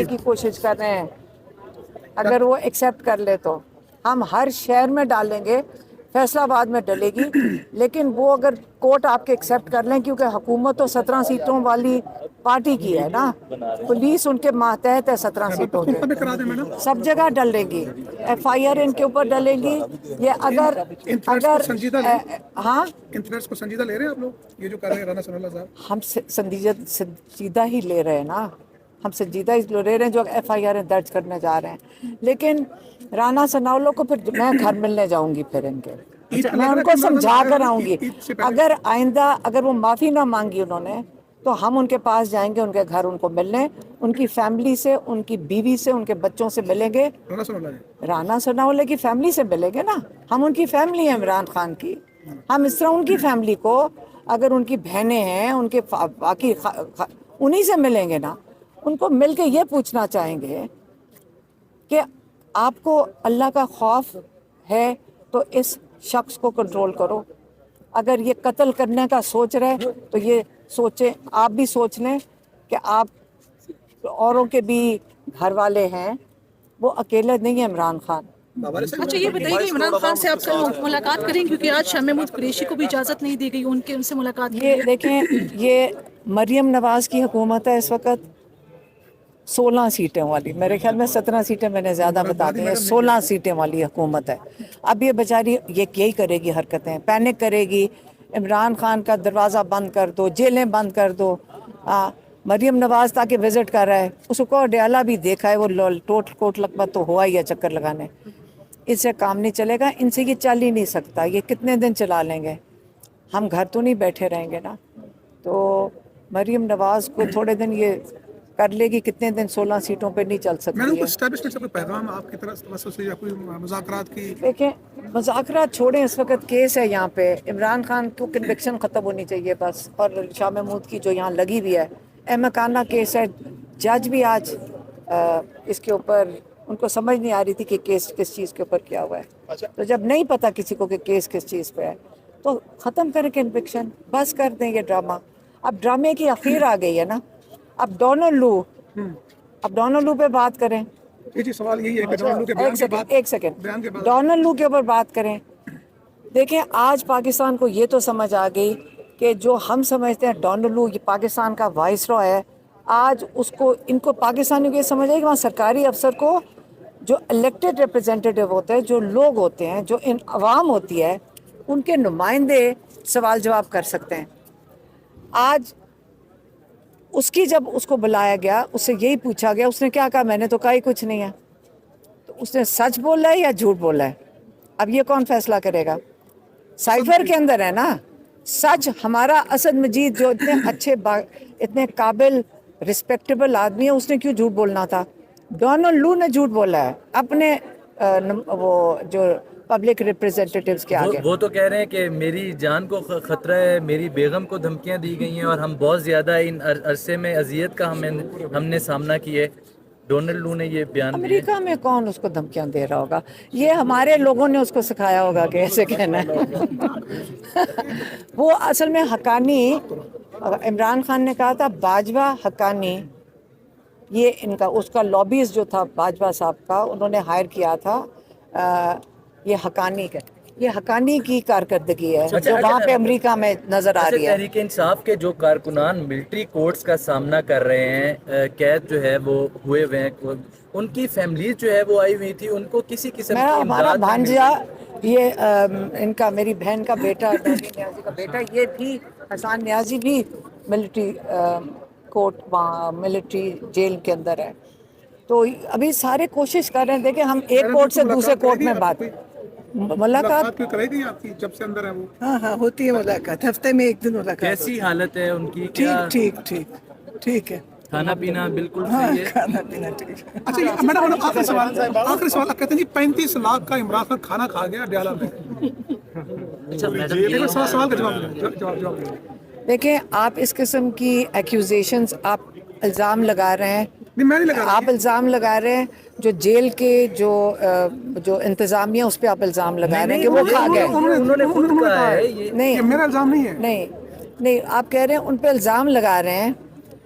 ڈالنے کی کوشش کر رہے ہیں. اگر وہ ایکسیپٹ کر لے تو ہم ہر شہر میں ڈالیں گے, فیصلہ آباد میں ڈلے گی, لیکن وہ اگر کورٹ آپ کے ایکسیپٹ کر لیں, کیونکہ حکومت تو 17 سیٹوں والی پارٹی کی ہے نا, پولیس ان کے ماتحت ہے 17 سیٹوں کے, سب جگہ ڈلے گی, ایف آئی آر ان کے اوپر ڈلے گی. یہ اگر ہاں کو سنجیدہ لے رہے ہیں آپ لوگ, یہ جو کر رہے ہیں رانا ثناء اللہ صاحب؟ ہم سنجیدہ ہی لے رہے ہیں نا, ہم سنجیدہ ہی لے رہے ہیں جو ایف آئی آر درج کرنے جا رہے ہیں. لیکن رانا ثناء اللہ کو پھر میں گھر ملنے جاؤں گی, پھر ان کے میں ان کو سمجھا کر آؤں گی. اگر آئندہ اگر وہ معافی نہ مانگی انہوں نے, تو ہم ان کے پاس جائیں گے, ان کے گھر ان کو ملنے, ان کی فیملی سے, ان کی بیوی سے, ان کے بچوں سے ملیں گے. رانا ثناء اللہ کی فیملی سے ملیں گے نا, ہم ان کی فیملی ہیں عمران خان کی. ہم اس طرح ان کی فیملی کو, اگر ان کی بہنیں ہیں, ان کے باقی انہی سے ملیں گے نا. ان کو مل کے یہ پوچھنا چاہیں گے کہ آپ کو اللہ کا خوف ہے تو اس شخص کو کنٹرول کرو. اگر یہ قتل کرنے کا سوچ رہے تو یہ سوچیں, آپ بھی سوچ لیں کہ آپ اوروں کے بھی گھر والے ہیں, وہ اکیلے نہیں ہیں عمران خان. اچھا یہ بتائیے کہ عمران خان سے آپ کل ملاقات کریں, کیونکہ آج شاہ محمود قریشی کو بھی اجازت نہیں دی گئی ان سے ملاقات کی. یہ دیکھیں, یہ مریم نواز کی حکومت ہے اس وقت 16 سیٹیں والی, میرے خیال میں 17 سیٹیں میں نے زیادہ بتا دی ہیں, 16 سیٹیں والی حکومت ہے. اب یہ بیچاری یہی کرے گی حرکتیں, پینک کرے گی. عمران خان کا دروازہ بند کر دو, جیلیں بند کر دو. مریم نواز تاکہ وزٹ کر رہا ہے, اس کو ڈیالہ بھی دیکھا ہے, وہ کوٹ لکھپت تو ہوا ہی ہے چکر لگانے. اس سے کام نہیں چلے گا, ان سے یہ چل ہی نہیں سکتا. یہ کتنے دن چلا لیں گے, ہم گھر تو نہیں بیٹھے رہیں گے نا. تو مریم نواز کو تھوڑے دن یہ کر لے گی, کتنے دن 16 سیٹوں پہ نہیں چل سکتی ہے. اسٹیبلشمنٹ سے کوئی پیغام آپ کی طرف سے یا کوئی مذاکرات کی؟ دیکھیں مذاکرات چھوڑیں, اس وقت کیس ہے یہاں پہ. عمران خان کو کنوکشن ختم ہونی چاہیے بس, اور شاہ محمود کی جو یہاں لگی ہوئی ہے احمقانہ کیس ہے. جج بھی آج اس کے اوپر, ان کو سمجھ نہیں آ رہی تھی کہ کیس کس چیز کے اوپر کیا ہوا ہے. تو جب نہیں پتا کسی کو کہ کیس کس چیز پہ ہے, تو ختم کریں کنوکشن, بس کر دیں یہ ڈرامہ. اب ڈرامے کی اخیر آ گئی ہے نا. اب ڈونلڈ لو پہ بات کریں. سوال یہی ہے کہ ڈونلڈ لو کے بیان کے بعد, ایک سیکنڈ, ڈونلڈ لو کے اوپر بات کریں. دیکھیں آج پاکستان کو یہ تو سمجھ آ گئی کہ جو ہم سمجھتے ہیں ڈونلڈ لو یہ پاکستان کا وائسرا ہے, آج اس کو, ان کو پاکستانیوں کو یہ سمجھ آئے کہ وہاں سرکاری افسر کو جو الیکٹڈ ریپرزینٹیو ہوتے ہیں, جو لوگ ہوتے ہیں, جو عوام ہوتی ہے, ان کے نمائندے سوال جواب کر سکتے ہیں. آج اس کی جب اس کو بلایا گیا, اس سے یہی پوچھا گیا, اس نے کیا کہا, میں نے تو کہا ہی کچھ نہیں ہے. تو اس نے سچ بولا ہے یا جھوٹ بولا ہے؟ اب یہ کون فیصلہ کرے گا؟ سائفر کے اندر ہے نا سچ. ہمارا اسد مجید جو اتنے اچھے اتنے قابل رسپیکٹیبل آدمی ہے, اس نے کیوں جھوٹ بولنا تھا؟ ڈونلڈ لو نے جھوٹ بولا ہے اپنے وہ جو پبلک ریپریزنٹیٹیوز کے آگے. وہ تو کہہ رہے ہیں کہ میری جان کو خطرہ ہے, میری بیگم کو دھمکیاں دی گئی ہیں, اور ہم بہت زیادہ ان عرصے میں اذیت کا ہم نے سامنا کیا ہے. ڈونلڈ لو نے یہ بیان دیا. امریکہ میں کون اس کو دھمکیاں دے رہا ہوگا؟ یہ ہمارے لوگوں نے اس کو سکھایا ہوگا کہ ایسے کہنا ہے. وہ اصل میں حقانی, عمران خان نے کہا تھا باجوہ حقانی, یہ ان کا اس کا لابیز جو تھا باجوہ صاحب کا, انہوں نے ہائر کیا تھا یہ حقانی کا. یہ حقانی کی کارکردگی ہے جو وہاں پہ امریکہ میں نظر آ رہی ہے. تحریک انصاف کے جو کارکنان ملٹری کورٹس کا سامنا کر رہے ہیں, قید جو ہے وہ ہوئے ہوئے ہیں, ان کی فیملیز جو ہے وہ آئی ہوئی تھی, ان کو کسی قسم کی ہمارا بھانجا, یہ ان کا, میری بہن کا بیٹا, نیازی کا بیٹا, یہ بھی حسان نیازی بھی ملٹری کورٹ, وہاں ملٹری جیل کے اندر ہے. تو ابھی سارے کوشش کر رہے ہیں. دیکھیں ہم ایک کورٹ سے دوسرے کورٹ میں ملاقات کرے گی آپ کی جب سے اندر ہے وہ؟ ہاں ہوتی ہے ملاقات, ہفتے میں ایک دن ملاقات. کیسی حالت ہے ان کی؟ ٹھیک ہے. کھانا پینا بالکل صحیح ہے؟ کھانا پینا ٹھیک ہے. اچھا میڈم, آخری سوال, آپ کہتے ہیں جی 35 لاکھ کا عمران خان کھانا کھا گیا ڈیالہ میں. سوال کا جواب. دیکھیں آپ اس قسم کی ایکیوزیشنز, آپ الزام لگا رہے ہیں. میں نہیں لگا رہا, آپ الزام لگا رہے ہیں جو جیل کے جو انتظامیہ, اس پہ آپ الزام لگا رہے ہیں کہ وہ کھا گئے. انہوں نے خود کہا ہے. نہیں میرا الزام نہیں ہے. نہیں, آپ کہہ رہے ہیں ان پہ الزام لگا رہے ہیں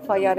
FIR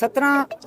17